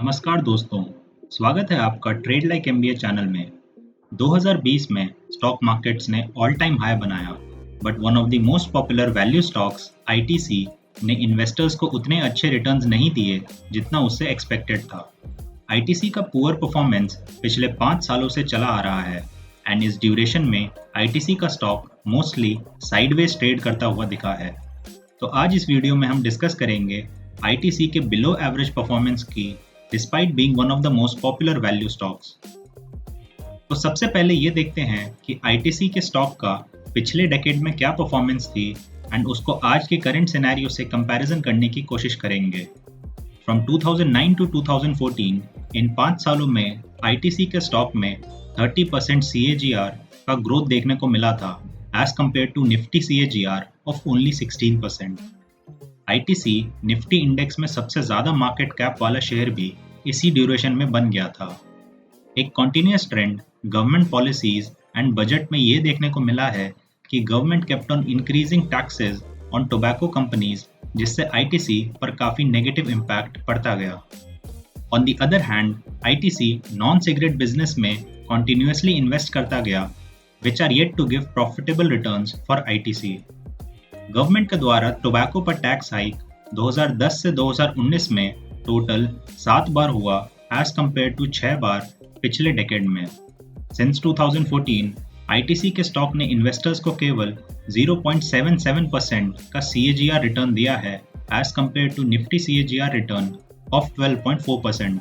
नमस्कार दोस्तों, स्वागत है आपका ट्रेड लाइक एमबीए चैनल में। 2020 में स्टॉक मार्केट्स ने ऑल टाइम हाई बनाया, but one of the most popular value stocks ITC ने इन्वेस्टर्स को उतने अच्छे रिटर्न्स नहीं दिए जितना उससे एक्सपेक्टेड था। आईटीसी का पुअर परफॉर्मेंस पिछले 5 सालों से चला आ रहा है एंड इस ड्यूरेशन में आईटीसी का स्टॉक मोस्टली साइडवेज ट्रेड करता हुआ दिखा है। तो आज इस वीडियो में हम डिस्कस करेंगे आईटीसी के बिलो एवरेज परफॉर्मेंस की despite being one of the most popular value stocks. तो सबसे पहले ये देखते हैं कि आईटीसी के स्टॉक का पिछले डेकेड में क्या परफॉर्मेंस थी एंड उसको आज के करंट सिनेरियो से कंपैरिजन करने की कोशिश करेंगे। फ्रॉम 2009 टू 2014 इन 5 सालों में आईटीसी के स्टॉक में 30% CAGR का ग्रोथ देखने को मिला था as compare to Nifty CAGR of only 16%। ITC Nifty index में सबसे ज़्यादा मार्केट कैप वाला शेयर भी इसी ड्यूरेशन में बन गया था। एक continuous trend government policies and budget में ये देखने को मिला है कि government kept on increasing taxes on tobacco companies, जिससे आईटीसी पर काफ़ी नेगेटिव इम्पैक्ट पड़ता गया। On the other hand ITC non cigarette business में कॉन्टिन्यूसली इन्वेस्ट करता गया, which are yet to give profitable returns for ITC. Government के द्वारा टोबैको पर टैक्स हाइक 2010 से 2019 में टोटल 7 बार हुआ एज कम्पेयर टू 6 बार पिछले डेकेड में। सिंस 2014 आईटीसी के स्टॉक ने इन्वेस्टर्स को केवल 0.77% का CAGR रिटर्न दिया है as compare to Nifty CAGR return of 12.4%।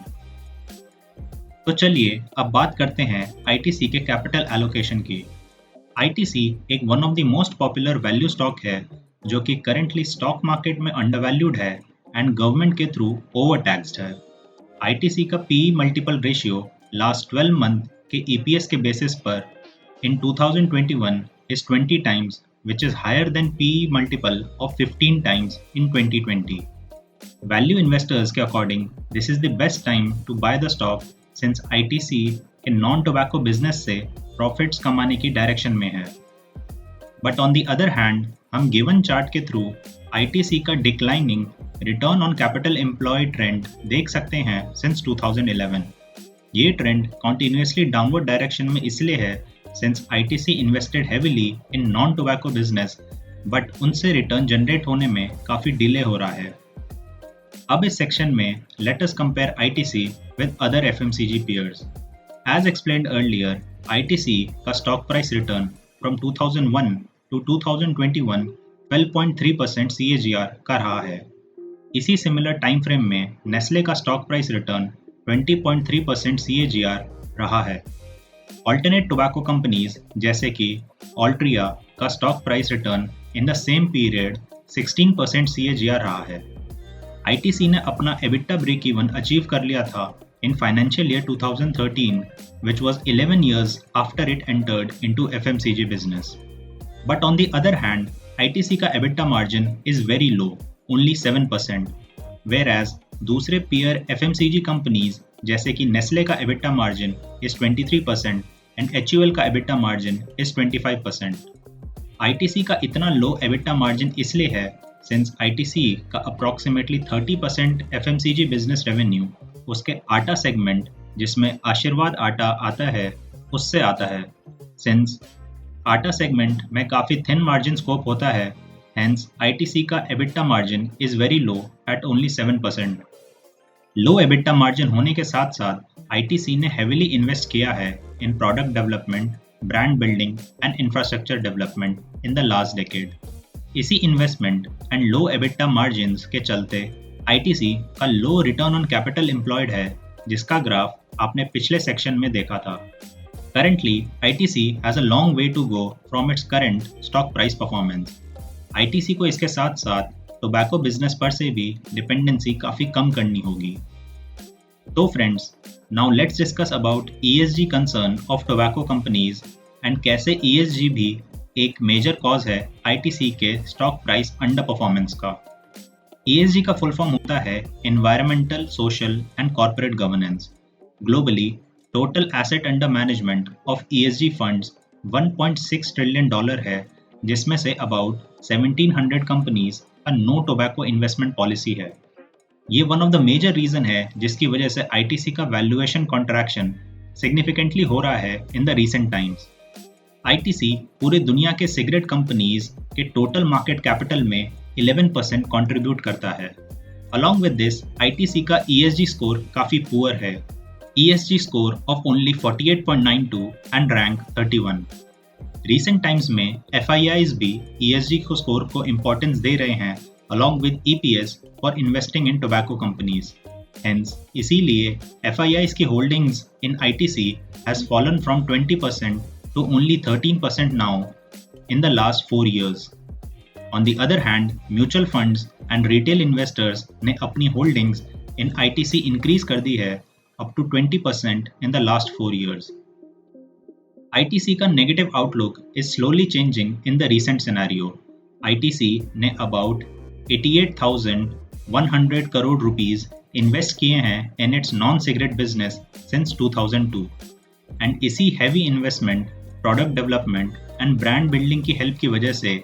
तो चलिए अब बात करते हैं आईटीसी के कैपिटल एलोकेशन की। आईटीसी एक one of the most popular value stock है जो कि करंटली स्टॉक मार्केट में अंडरवैल्यूड है एंड गवर्नमेंट के थ्रू ओवर टैक्स्ड है। आईटीसी का PE multiple ratio last 12 month के EPS के बेसिस पर इन 2021 is 20 times, which is higher than PE multiple of 15 times in 2020. Value investors के according this is the best time to buy the stock since ITC के non tobacco business से profits कमाने की direction में है। But on the other hand हम given chart के through ITC का declining return on capital employed trend देख सकते हैं सिंस 2011। ये ट्रेंड कॉन्टिन्यूसली डाउनवर्ड डायरेक्शन में इसलिए है since ITC invested heavily in non tobacco business, but उनसे रिटर्न जनरेट होने में काफ़ी डिले हो रहा है। अब इस सेक्शन में let us compare ITC with other FMCG peers. As explained earlier, ITC का stock price return from 2001 to 2021 12.3% CAGR का रहा है। इसी सिमिलर टाइम फ्रेम में नेस्ले का स्टॉक प्राइस रिटर्न 20.3% CAGR रहा है। ऑल्टरनेट टोबैको कंपनीज जैसे कि ऑल्ट्रिया का stock price return in the same period 16% CAGR रहा है। आईटीसी ने अपना EBITDA ब्रेक इवन अचीव कर लिया था in financial year 2013, which was 11 years after it entered into FMCG business. But on the other hand, ITC का EBITDA margin is very low, only 7%, whereas दूसरे peer FMCG companies जैसे कि Nestle का EBITDA margin is 23% and HUL का EBITDA margin is 25%. ITC का इतना low EBITDA margin इसलिए है since ITC का approximately 30% FMCG business revenue उसके आटा सेगमेंट जिसमें आशीर्वाद आटा आता है उससे आता है। सिंस आटा सेगमेंट में काफ़ी थिन मार्जिन स्कोप होता है, हेंस आईटीसी का EBITDA margin is very low at only 7%। Low EBITDA margin होने के साथ साथ आईटीसी ने हेविली इन्वेस्ट किया है in product development, brand building and infrastructure development in the last decade. इसी investment and low EBITDA margins के चलते आईटीसी का low return on capital employed है, जिसका ग्राफ आपने पिछले सेक्शन में देखा था। Currently ITC has a long way to go from its current stock price performance. ITC को इसके साथ साथ टोबैको बिजनेस पर से भी डिपेंडेंसी काफ़ी कम करनी होगी। तो friends, now let's discuss about ESG concern of tobacco companies and कैसे ESG भी एक मेजर कॉज है आईटीसी के स्टॉक प्राइस अंडर परफॉर्मेंस का। ESG का फुल फॉर्म होता है environmental, social and corporate governance. Globally total asset under management of ESG funds $1.6 trillion है, जिसमें से अबाउट 1700 कंपनीज का नो टोबैको इन्वेस्टमेंट पॉलिसी है। ये one of the major reason है जिसकी वजह से आईटीसी का वैल्यूएशन कॉन्ट्रैक्शन सिग्निफिकेंटली हो रहा है in the recent times. ITC पूरे दुनिया के सिगरेट कंपनीज के टोटल मार्केट कैपिटल में 11% कंट्रीब्यूट करता है। अलॉन्ग विद दिस आईटीसी का ESG स्कोर काफी पुअर है, ESG score of only 48.92 and rank 31। Recent times में FIIs भी ESG को स्कोर को इम्पोर्टेंस दे रहे हैं along with EPS for investing in tobacco companies. Hence, इसीलिए FIIs की holdings in ITC has fallen from 20% to only 13% now in the last 4 years. On the other hand, mutual funds and retail investors ने अपनी holdings in ITC increase कर दी है up to 20% in the last 4 years. ITC का negative outlook is slowly changing in the recent scenario. ITC ने about 88,100 crore rupees invest किए हैं in its non cigarette business since 2002 and इसी heavy investment, product development and brand building की help की वजह से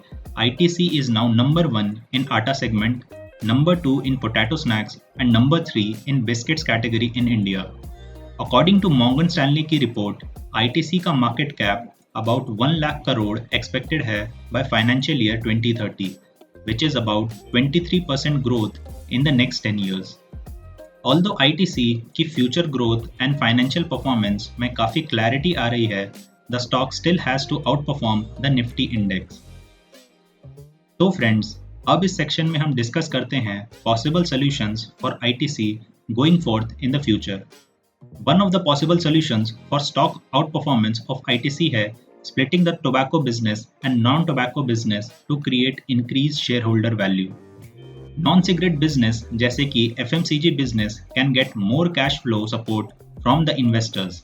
ITC is now number 1 in atta segment, number 2 in potato snacks and number 3 in biscuits category in India. According to Morgan Stanley की report, ITC का market cap about 1 lakh crore expected है by financial year 2030, which is about 23% growth in the next 10 years. Although ITC की future growth and financial performance में काफी clarity आ रही है, the stock still has to outperform the Nifty index. तो friends, अब इस section में हम discuss करते हैं possible solutions for ITC going forth in the future. One of the possible solutions for stock outperformance of ITC है splitting the tobacco business and non-tobacco business to create increased shareholder value. Non-cigarette business जैसे कि FMCG business can get more cash flow support from the investors.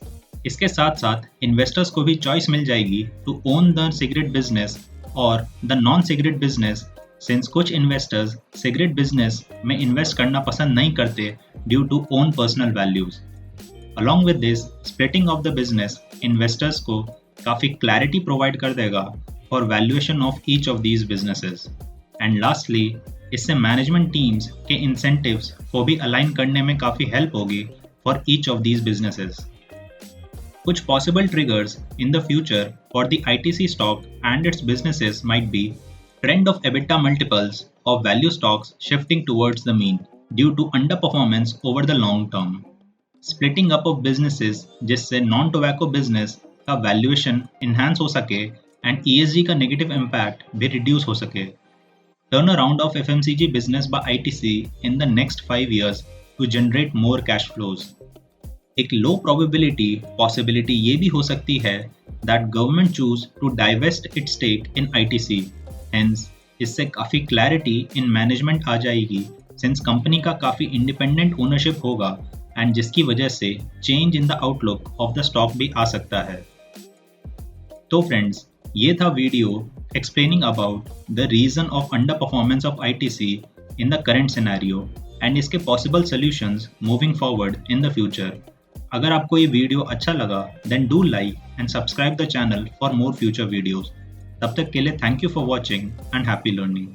इसके साथ साथ investors को भी choice मिल जाएगी to own the cigarette business और the non-cigarette business, since कुछ investors cigarette business में invest करना पसंद नहीं करते due to own personal values. Along with this, splitting of the business investors को काफी क्लैरिटी प्रोवाइड कर देगा for valuation of each of these businesses. And lastly, इससे मैनेजमेंट टीम्स के इंसेंटिव्स को भी अलाइन करने में काफी हेल्प होगी for each of these businesses. कुछ possible triggers in the future for the ITC stock and its businesses might be trend of EBITDA multiples of value stocks shifting towards the mean due to underperformance over the long term, splitting up of businesses जिससे non tobacco business का valuation enhance हो सके and ESG का negative impact भी reduce हो सके, turn around of FMCG business by ITC in the next 5 years to generate more cash flows. एक low probability possibility ये भी हो सकती है that government choose to divest its stake in ITC, hence इससे काफ़ी क्लैरिटी इन मैनेजमेंट आ जाएगी since company का काफ़ी इंडिपेंडेंट ओनरशिप होगा एंड जिसकी वजह से change in the outlook of the stock भी आ सकता है। तो फ्रेंड्स, ये था video explaining about the reason of underperformance of ITC in the current scenario and इसके possible solutions moving forward in the future. अगर आपको ये वीडियो अच्छा लगा then do like and subscribe the channel for more future videos. तब तक के लिए thank you for watching and happy learning.